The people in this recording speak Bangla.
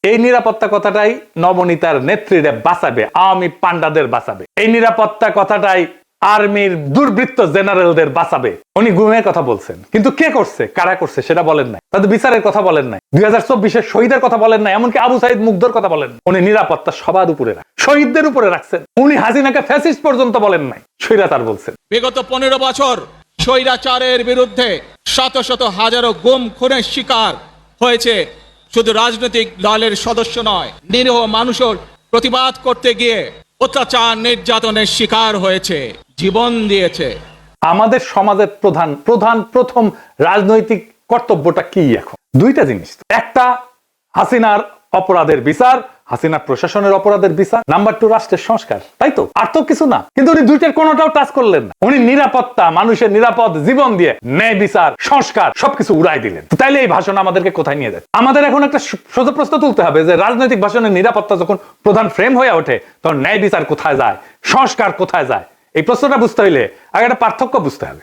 এই নিরাপত্তা কথাটাই নবনীতার নেত্রীরা বাঁচাবে, আওয়ামী পান্ডাদের বাঁচাবে। এই নিরাপত্তা কথাটাই আর্মির দুর্বৃত্ত জেনারেলদের বাঁচাবে। উনি গুমের কথা বলছেন, কিন্তু কে করছে, কারা করছে সেটা বলেন নাই। তাদের বিচারের কথা বলেন নাই, 2024-এর শহীদের কথা বলেন নাই, এমনকি আবু সাইদ মুগ্ধর কথা বলেন। উনি নিরাপত্তা সবার উপরে রাখছেন, শহীদদের উপরে রাখছেন। উনি হাসিনাকে ফ্যাসিস্ট পর্যন্ত বলেন নাই, স্বৈরাচার বলছেন। বিগত 15 বছর স্বৈরাচারের বিরুদ্ধে শত শত হাজারো গুম খুনের শিকার হয়েছে শুধু রাজনৈতিক দলের সদস্য নয়, নিরীহ মানুষের প্রতিবাদ করতে গিয়ে অত্যাচার নির্যাতনের শিকার হয়েছে, জীবন দিয়েছে। আমাদের সমাজের প্রথম রাজনৈতিক কর্তব্যটা কি এখন? দুইটা জিনিস। একটা, হাসিনার অপরাধের বিচার, হাসিনা প্রশাসনের অপরাধের বিচার। নাম্বার 2, রাষ্ট্রের সংস্কার। তাই তো, আর তো কিছু না। কিন্তু উনি দুইটার কোনোটাও টাচ করলেন না। উনি নিরাপত্তা, মানুষের নিরাপদ জীবন দিয়ে ন্যায় বিচার, সংস্কার সবকিছু উড়াই দিলেন। তাইলে এই ভাষণ আমাদেরকে কোথায় নিয়ে যায়? আমাদের এখন একটা সোজা প্রশ্ন তুলতে হবে যে রাজনৈতিক ভাষণের নিরাপত্তা যখন প্রধান ফ্রেম হয়ে ওঠে, তখন ন্যায় বিচার কোথায় যায়, সংস্কার কোথায় যায়? এই প্রশ্নটা বুঝতে হইলে আগে একটা পার্থক্য বুঝতে হবে।